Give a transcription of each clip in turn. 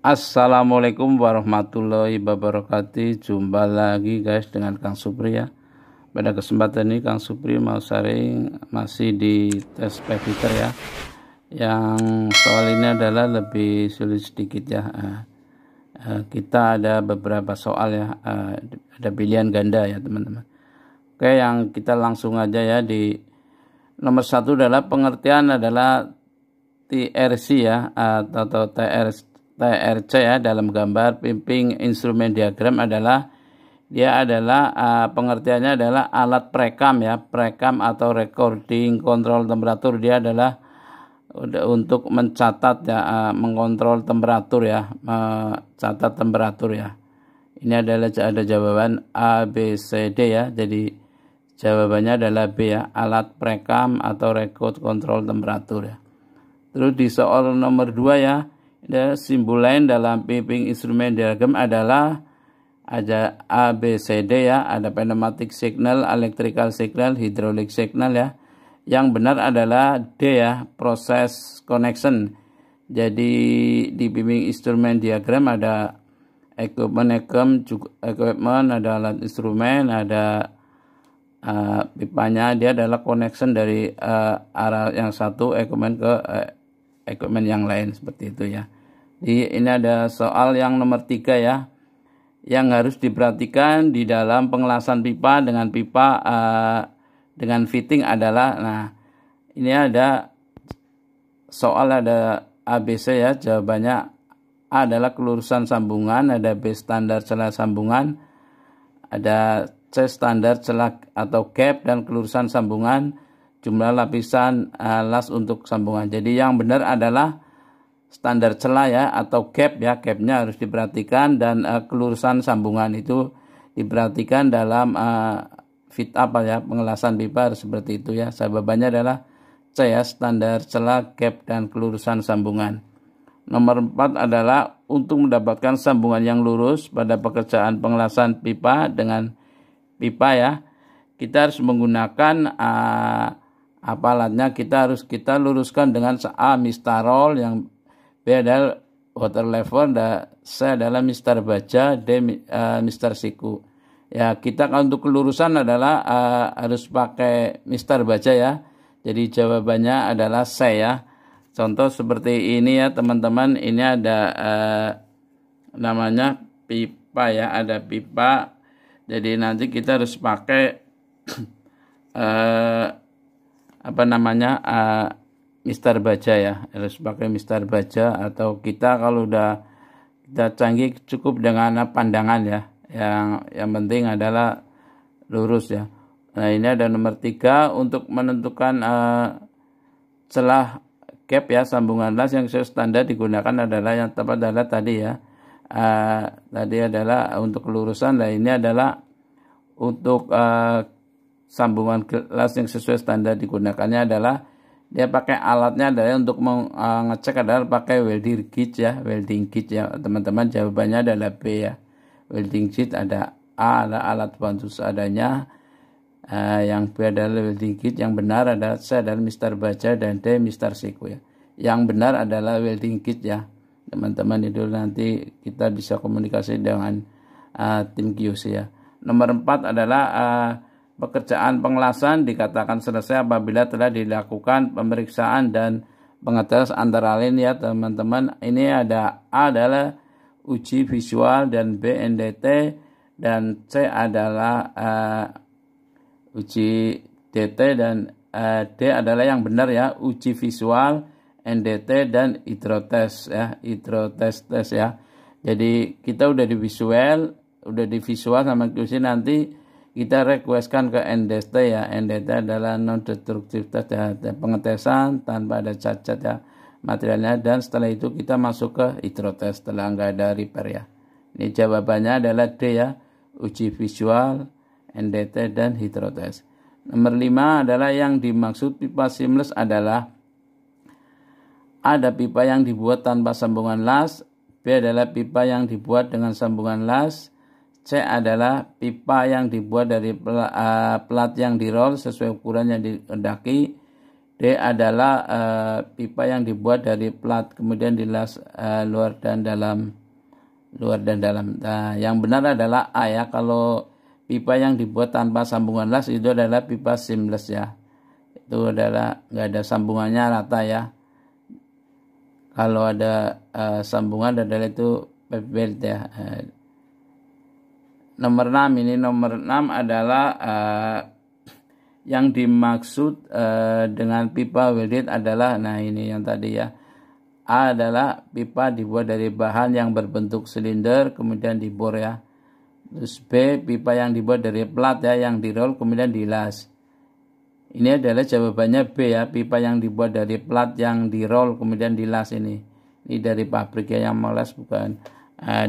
Assalamualaikum warahmatullahi wabarakatuh. Jumpa lagi guys dengan Kang Supri ya. Pada kesempatan ini Kang Supri mau sharing masih di tes Peviter ya. Yang soal ini adalah lebih sulit sedikit ya. Kita ada beberapa soal ya. Ada pilihan ganda ya teman-teman. Oke, yang kita langsung aja ya. Di nomor 1 adalah pengertian adalah TRC ya, atau TRC ya. Dalam gambar pimping instrumen diagram adalah pengertiannya adalah alat perekam ya, perekam atau recording kontrol temperatur. Dia adalah untuk mencatat ya, mengontrol temperatur ya, mencatat temperatur ya. Ini adalah ada jawaban A, B, C, D ya. Jadi jawabannya adalah B ya, alat perekam atau record kontrol temperatur ya. Terus di soal nomor 2 ya, ada simbol lain dalam pimping instrumen diagram adalah ada A, B, C, D ya. Ada pneumatic signal, electrical signal, hydraulic signal ya. Yang benar adalah D ya, proses connection. Jadi di pimping instrumen diagram ada equipment, ada alat instrumen, ada pipanya. Dia adalah connection dari arah yang satu equipment ke equipment yang lain, seperti itu ya. Jadi ini ada soal yang nomor 3 ya, yang harus diperhatikan di dalam pengelasan pipa dengan dengan fitting adalah, nah ini ada soal ada ABC ya. Jawabannya A adalah kelurusan sambungan, ada B standar celah sambungan, ada C standar celah atau gap, dan kelurusan sambungan jumlah lapisan las untuk sambungan. Jadi yang benar adalah standar celah ya, atau gap ya. Gapnya harus diperhatikan, dan kelurusan sambungan itu diperhatikan dalam fit up ya, pengelasan pipa harus seperti itu ya. Jawabannya adalah C ya, standar celah, gap, dan kelurusan sambungan. Nomor 4 adalah untuk mendapatkan sambungan yang lurus pada pekerjaan pengelasan pipa dengan pipa ya, kita harus menggunakan alatnya. Kita luruskan dengan A Mr. Roll, yang B adalah water level, dan C adalah Mr. Baja, D Mr. Siku ya. Kita untuk kelurusan adalah harus pakai Mr. Baja ya. Jadi jawabannya adalah C ya. Contoh seperti ini ya teman-teman. Ini ada namanya pipa ya, ada pipa. Jadi nanti kita harus pakai Mr. Baja ya, harus pakai Mr. Baja. Atau kita kalau udah kita canggih cukup dengan pandangan ya. Yang penting adalah lurus ya. Nah ini ada nomor 3 untuk menentukan celah gap ya, sambungan las yang sesuai standar digunakan adalah yang tepat adalah tadi ya. Tadi adalah untuk kelurusan. Nah ini adalah untuk sambungan las yang sesuai standar digunakannya adalah dia pakai alatnya adalah untuk mengecek adalah pakai welding gauge ya, teman-teman. Jawabannya adalah B ya, welding gauge. Ada A adalah alat bantu seadanya, yang B adalah welding gauge. Yang benar adalah C adalah Mr. Baja, dan D Mr. Siku ya. Yang benar adalah welding gauge ya teman-teman. Itu nanti kita bisa komunikasi dengan tim QC ya. Nomor 4 adalah pekerjaan pengelasan dikatakan selesai apabila telah dilakukan pemeriksaan dan pengetes antara lain ya teman-teman. Ini ada A adalah uji visual, dan B NDT, dan C adalah uji DT, dan D adalah yang benar ya, uji visual, NDT, dan hidrotest ya, hidrotest ya. Jadi kita udah di visual sama QC, nanti kita requestkan ke NDT ya. NDT adalah non destructive test ya, pengetesan tanpa ada cacat ya materialnya, dan setelah itu kita masuk ke hidrotest setelah nggak ada repair ya. Ini jawabannya adalah D ya, uji visual, NDT, dan hidrotest. Nomor 5 adalah yang dimaksud pipa seamless adalah ada pipa yang dibuat tanpa sambungan las, B adalah pipa yang dibuat dengan sambungan las, C adalah pipa yang dibuat dari plat yang di roll sesuai ukuran yang dikehendaki, D D adalah pipa yang dibuat dari plat kemudian dilas luar dan dalam. Nah, yang benar adalah A ya. Kalau pipa yang dibuat tanpa sambungan las itu adalah pipa seamless ya. Itu adalah nggak ada sambungannya, rata ya. Kalau ada sambungan adalah itu pipe belt ya. Nomor 6 ini, nomor 6 adalah yang dimaksud dengan pipa welded adalah, nah ini yang tadi ya. A adalah pipa dibuat dari bahan yang berbentuk silinder kemudian dibor ya. Terus B, pipa yang dibuat dari plat ya, yang dirol kemudian dilas. Ini adalah jawabannya B ya, pipa yang dibuat dari plat yang dirol kemudian dilas ini. Ini dari pabrik ya yang melas, bukan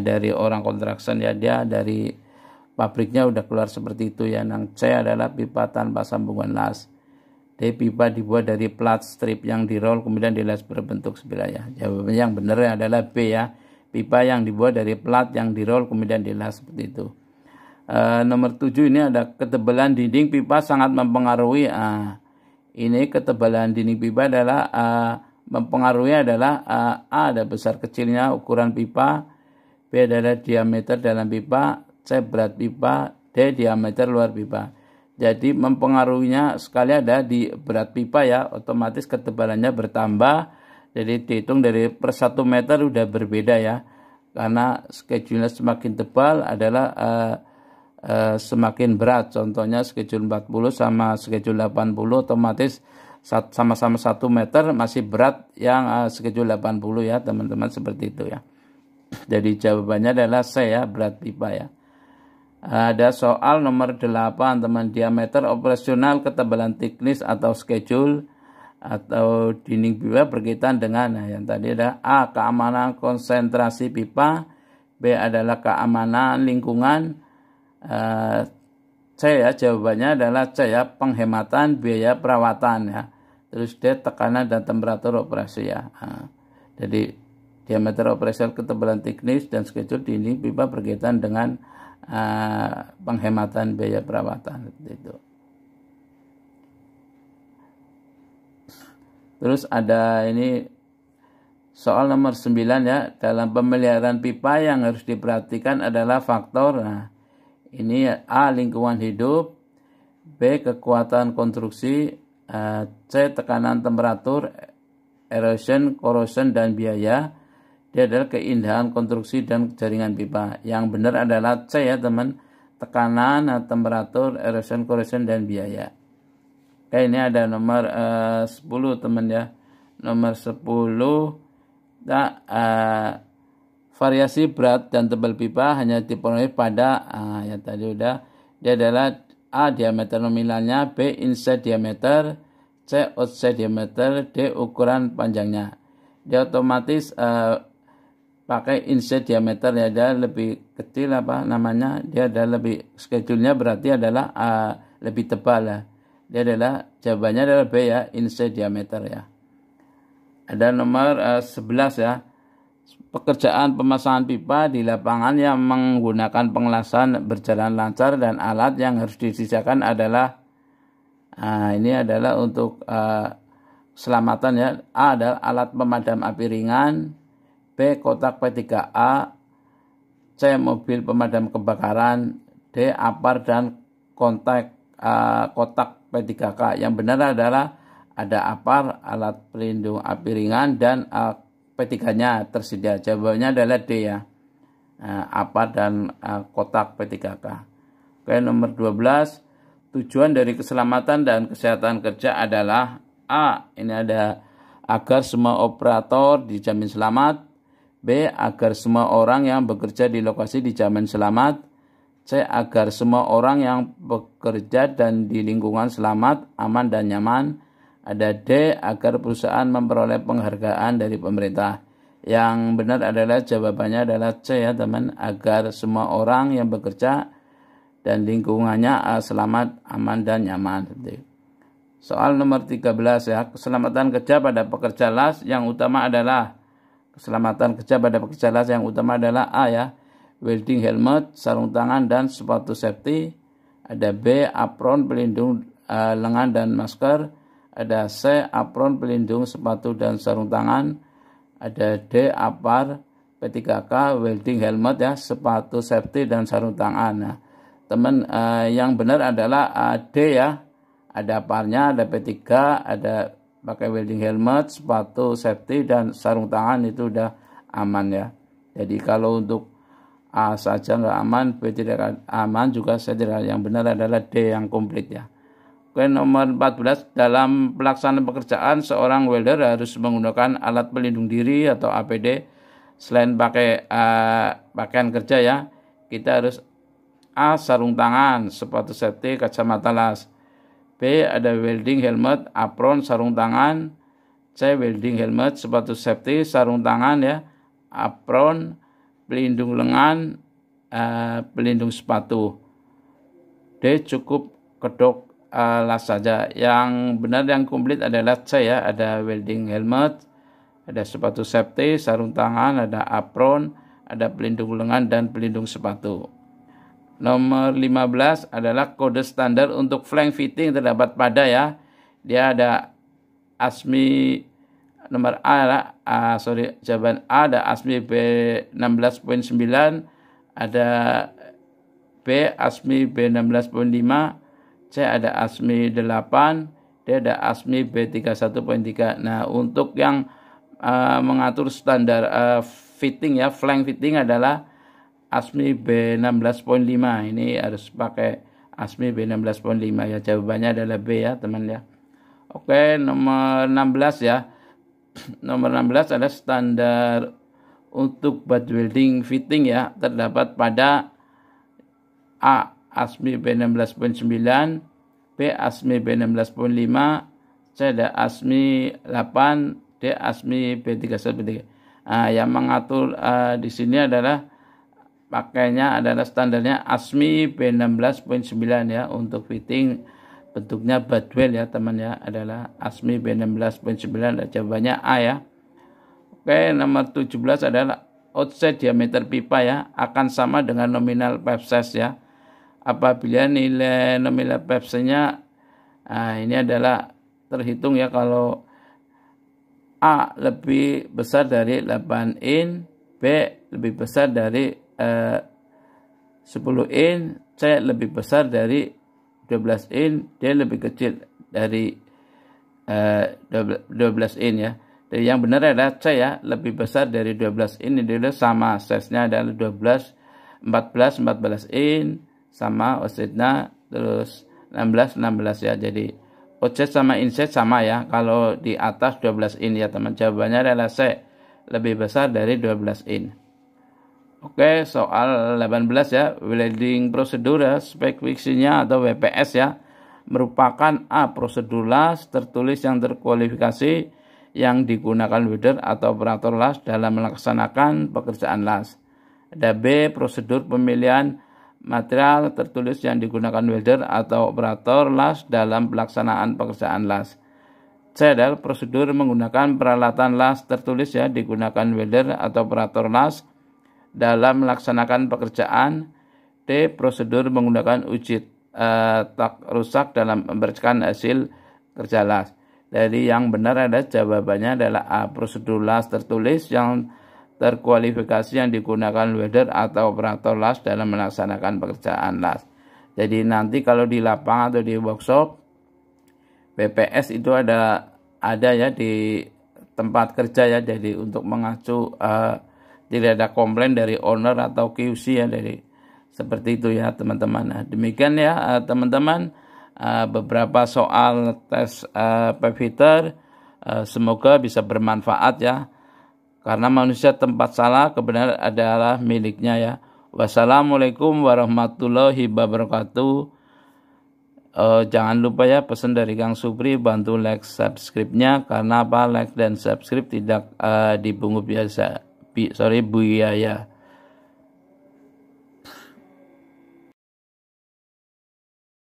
dari orang konstruksi ya, dia dari pabriknya udah keluar seperti itu ya. Yang C adalah pipa tanpa sambungan las. D, pipa dibuat dari plat strip yang dirol kemudian dilas berbentuk sebilah ya. Jawabannya yang benar adalah B ya, pipa yang dibuat dari plat yang dirol kemudian dilas seperti itu. Nomor 7 ini ada ketebalan dinding pipa sangat mempengaruhi. Ini ketebalan dinding pipa adalah mempengaruhi adalah A ada besar kecilnya ukuran pipa, B adalah diameter dalam pipa, C berat pipa, D diameter luar pipa. Jadi mempengaruhinya sekali ada di berat pipa ya, otomatis ketebalannya bertambah. Jadi dihitung dari per 1 meter udah berbeda ya. Karena schedule semakin tebal adalah semakin berat. Contohnya schedule 40 sama schedule 80 otomatis sama-sama 1 meter masih berat yang schedule 80 ya teman-teman, seperti itu ya. Jadi jawabannya adalah C ya, berat pipa ya. Ada soal nomor 8 teman, diameter operasional ketebalan teknis atau schedule atau dinding pipa berkaitan dengan, nah yang tadi ada A keamanan konsentrasi pipa, B adalah keamanan lingkungan, C ya jawabannya adalah C ya, penghematan biaya perawatan ya. Terus D tekanan dan temperatur operasi ya. Jadi diameter operasional ketebalan teknis dan schedule dinding pipa berkaitan dengan penghematan biaya perawatan itu. Terus ada ini soal nomor 9 ya, dalam pemeliharaan pipa yang harus diperhatikan adalah faktor, nah ini A lingkungan hidup, B kekuatan konstruksi, C tekanan temperatur, erosion, corrosion dan biaya. Dia adalah keindahan konstruksi dan jaringan pipa. Yang benar adalah C ya teman, tekanan, temperatur, erosion, corrosion dan biaya. Oke, ini ada nomor 10 teman ya. Nomor 10 variasi berat dan tebal pipa hanya dipenuhi pada yang tadi udah. Dia adalah A diameter nominalnya, B inside diameter, C outside diameter, D ukuran panjangnya. Dia otomatis pakai inside diameter ya, dia lebih kecil dia ada lebih, schedule-nya berarti adalah lebih tebal ya. Dia adalah jawabannya adalah B ya, inside diameter ya. Ada nomor 11 ya, pekerjaan pemasangan pipa di lapangan yang menggunakan pengelasan berjalan lancar dan alat yang harus disediakan adalah ini adalah untuk keselamatan ya. A adalah alat pemadam api ringan, B kotak P3A, C mobil pemadam kebakaran, D apar dan kotak P3K. Yang benar adalah ada apar, alat pelindung api ringan, dan P3-nya tersedia. Jawabannya adalah D ya, apar dan kotak P3K. Oke, nomor 12, tujuan dari keselamatan dan kesehatan kerja adalah A, ini ada agar semua operator dijamin selamat, B agar semua orang yang bekerja di lokasi dijamin selamat, C agar semua orang yang bekerja dan di lingkungan selamat, aman dan nyaman. Ada D agar perusahaan memperoleh penghargaan dari pemerintah. Yang benar adalah jawabannya adalah C ya teman, agar semua orang yang bekerja dan lingkungannya selamat, aman dan nyaman. Soal nomor 13 ya, keselamatan kerja pada pekerja las yang utama adalah A ya, welding helmet, sarung tangan dan sepatu safety. Ada B apron pelindung lengan dan masker. ada C, apron, pelindung sepatu dan sarung tangan, ada D, apar, P3K, welding helmet ya, sepatu safety dan sarung tangan. Nah, teman, yang benar adalah D ya, ada aparnya, ada P3, ada pakai welding helmet, sepatu safety dan sarung tangan, itu udah aman ya. Jadi kalau untuk A saja nggak aman, B tidak aman juga, saya tidak. Yang benar adalah D yang komplit ya. Oke, nomor 14, dalam pelaksanaan pekerjaan seorang welder harus menggunakan alat pelindung diri atau APD. Selain pakai pakaian kerja ya, kita harus A, sarung tangan, sepatu safety, kacamata las. B, ada welding helmet, apron, sarung tangan. C, welding helmet, sepatu safety, sarung tangan ya, apron, pelindung lengan, pelindung sepatu. D, cukup kedok las saja. Yang benar yang komplit adalah C ya, ada welding helmet, ada sepatu safety, sarung tangan, ada apron, ada pelindung lengan dan pelindung sepatu. Nomor 15 adalah kode standar untuk flank fitting terdapat pada ya. Dia ada ASME nomor A, jawaban A ada ASME B16.9, ada B ASME B16.5, C ada ASME 8, D ada ASME B31.3. Nah, untuk yang mengatur standar fitting ya, flank fitting adalah ASME B16.5. Ini harus pakai ASME B16.5 ya. Jawabannya adalah B ya, teman ya. Oke, nomor 16 ya. Nomor 16 adalah standar untuk butt welding fitting ya, terdapat pada A, ASME B16.9, B, ASME B16.5, C, ada ASME 8, D, ASME B31.3. Nah, yang mengatur di sini adalah pakainya adalah standarnya ASME B16.9 ya, untuk fitting bentuknya butt weld ya teman ya, adalah ASME B16.9. Jawabannya A ya. Oke, nomor 17 adalah outside diameter pipa ya akan sama dengan nominal pipe size ya, apabila nilai nominal pipe size-nya ini adalah terhitung ya, kalau A lebih besar dari 8 in, B lebih besar dari 10 in, C lebih besar dari 12 in, D lebih kecil dari 12 in ya. Jadi yang benar adalah C ya, lebih besar dari 12 in. Ini sama size-nya adalah 14 in, sama outside-nya terus 16 ya. Jadi outside sama inside sama ya, kalau di atas 12 in ya teman. Jawabannya adalah C, lebih besar dari 12 in. Oke, soal 18 ya, welding prosedur ya, spek fiksinya atau WPS ya, merupakan A, prosedur las tertulis yang terkualifikasi yang digunakan welder atau operator las dalam melaksanakan pekerjaan las. Ada B, prosedur pemilihan material tertulis yang digunakan welder atau operator las dalam pelaksanaan pekerjaan las. C adalah prosedur menggunakan peralatan las tertulis ya, digunakan welder atau operator las dalam melaksanakan pekerjaan. D, prosedur menggunakan uji tak rusak dalam membersihkan hasil kerja las. Jadi yang benar adalah jawabannya adalah A, prosedur las tertulis yang terkualifikasi yang digunakan welder atau operator las dalam melaksanakan pekerjaan las. Jadi nanti kalau di lapangan atau di workshop BPS itu ada ya di tempat kerja ya, jadi untuk mengacu tidak ada komplain dari owner atau QC ya, dari seperti itu ya teman-teman. Nah, demikian ya teman-teman beberapa soal tes pipe fitter, semoga bisa bermanfaat ya, karena manusia tempat salah, kebenaran adalah miliknya ya. Wassalamualaikum warahmatullahi wabarakatuh. Jangan lupa ya, pesan dari Kang Supri, bantu like subscribe-nya, karena apa, like dan subscribe tidak dipungut biaya.